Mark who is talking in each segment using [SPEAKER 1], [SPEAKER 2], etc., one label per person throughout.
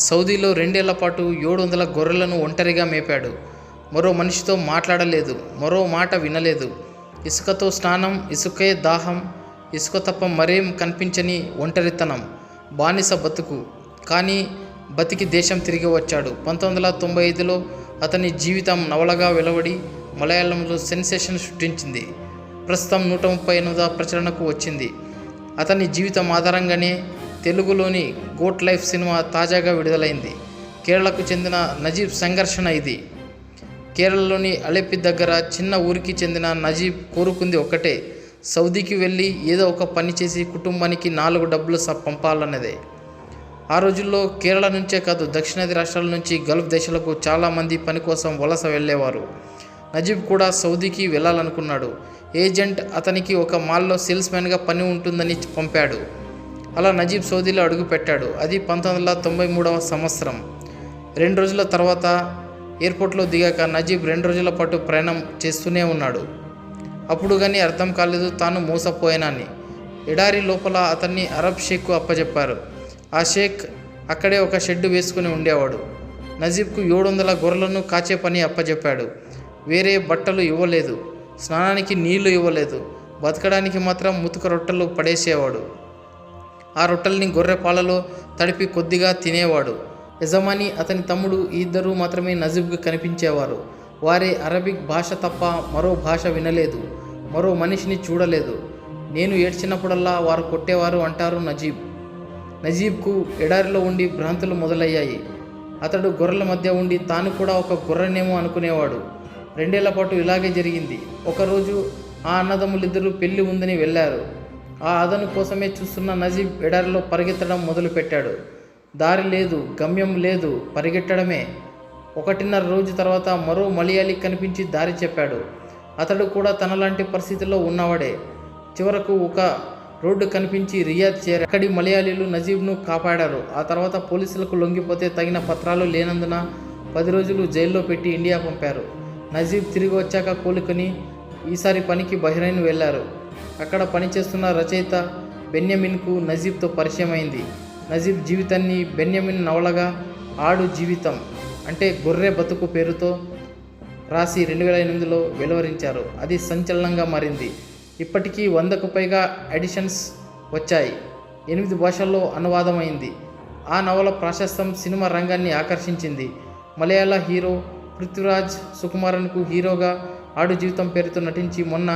[SPEAKER 1] సౌదీలో 2 ఏళ్ల పాటు 700 గొర్రెలను ఒంటరిగా మేపాడు. మరో మనిషితో మాట్లాడలేదు, మరో మాట వినలేదు. ఇసుకతో స్నానం, ఇసుకే దాహం, ఇసుక తప్ప మరేం కనిపించని ఒంటరితనం, బానిస బతుకు. కానీ బతికి దేశం తిరిగి వచ్చాడు. 1995లో అతని జీవితం నవలగా వెలువడి మలయాళంలో సెన్సేషన్ సృష్టించింది. ప్రస్తుతం 138వ ప్రచురణకు వచ్చింది. అతని జీవితం ఆధారంగానే తెలుగులోని గోట్ లైఫ్ సినిమా తాజాగా విడుదలైంది. కేరళకు చెందిన నజీబ్ సంఘర్షణ ఇది. కేరళలోని అలెప్పి దగ్గర చిన్న ఊరికి చెందిన నజీబ్ కోరుకుంది ఒక్కటే, సౌదీకి వెళ్ళి ఏదో ఒక పని చేసి కుటుంబానికి 4 డబ్బులు పంపాలన్నదే. ఆ రోజుల్లో కేరళ నుంచే కాదు, దక్షిణాది రాష్ట్రాల నుంచి గల్ఫ్ దేశాలకు చాలామంది పని కోసం వలస వెళ్ళేవారు. నజీబ్ కూడా సౌదీకి వెళ్ళాలనుకున్నాడు. ఏజెంట్ అతనికి ఒక మాల్లో సేల్స్మెన్గా పని ఉంటుందని పంపాడు. అలా నజీబ్ సౌదీలో అడుగుపెట్టాడు. అది 1993వ సంవత్సరం. 2 రోజుల తర్వాత ఎయిర్పోర్ట్లో దిగాక నజీబ్ 2 రోజుల పాటు ప్రయాణం చేస్తూనే ఉన్నాడు. అప్పుడు కానీ అర్థం కాలేదు తాను మోసపోయానని. ఎడారి లోపల అతన్ని అరబ్ షేక్కు అప్పచెప్పారు. ఆ షేక్ అక్కడే ఒక షెడ్డు వేసుకుని ఉండేవాడు. నజీబ్కు 700 గొర్రెలను కాచే పని అప్పచెప్పాడు. వేరే బట్టలు ఇవ్వలేదు, స్నానానికి నీళ్లు ఇవ్వలేదు, బతకడానికి మాత్రం ముతుక రొట్టెలు పడేసేవాడు. ఆ రొట్టెల్ని గొర్రె పాలలో తడిపి కొద్దిగా తినేవాడు. యజమాని, అతని తమ్ముడు ఇద్దరు మాత్రమే నజీబ్కు కనిపించేవారు. వారే అరబిక్ భాష తప్ప మరో భాష వినలేదు, మరో మనిషిని చూడలేదు. నేను ఏడ్చినప్పుడల్లా వారు కొట్టేవారు అంటారు నజీబ్. నజీబ్కు ఎడారిలో ఉండి భ్రాంతులు మొదలయ్యాయి. అతడు గొర్రెల మధ్య ఉండి తాను కూడా ఒక గొర్రెనేమో అనుకునేవాడు. 2 ఏళ్ల పాటు ఇలాగే జరిగింది. ఒకరోజు ఆ అన్నదమ్ములిద్దరూ పెళ్లి ఉందని వెళ్ళారు. ఆ అదను కోసమే చూస్తున్న నజీబ్ ఎడారిలో పరిగెత్తడం మొదలుపెట్టాడు. దారి లేదు, గమ్యం లేదు, పరిగెట్టడమే. 1.5 రోజు తర్వాత మరో మలయాళీ కనిపించి దారి చెప్పాడు. అతడు కూడా తనలాంటి పరిస్థితిలో ఉన్నవాడే. చివరకు ఒక రోడ్డు కనిపించి రియాద్ చేరాడు. అక్కడి మలయాళీలు నజీబ్ను కాపాడారు. ఆ తర్వాత పోలీసులకు లొంగిపోతే తగిన పత్రాలు లేనందున 10 రోజులు జైల్లో పెట్టి ఇండియా పంపారు. నజీబ్ తిరిగి వచ్చాక కోలుకొని ఈసారి పనికి బహ్రెయిన్ వెళ్ళారు. అక్కడ పనిచేస్తున్న రచయిత బెన్యమిన్కు నజీబ్తో పరిచయం అయింది. నజీబ్ జీవితాన్ని బెన్యమిన్ నవలగా ఆడు జీవితం అంటే గొర్రె బతుకు పేరుతో రాసి 2008లో వెలువరించారు. అది సంచలనంగా మారింది. ఇప్పటికీ 100కు పైగా ఎడిషన్స్ వచ్చాయి. 8 భాషల్లో అనువాదమైంది. ఆ నవల ప్రాశస్త్యం సినిమా రంగాన్ని ఆకర్షించింది. మలయాళ హీరో పృథ్వీరాజ్ సుకుమారన్కు హీరోగా ఆడు జీవితం పేరుతో నటించి మొన్న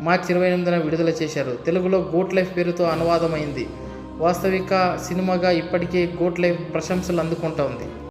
[SPEAKER 1] మార్చి 28న విడుదల చేశారు. తెలుగులో గోట్ లైఫ్ పేరుతో అనువాదమైంది. వాస్తవిక సినిమాగా ఇప్పటికే గోట్ లైఫ్ ప్రశంసలు అందుకుంటోంది.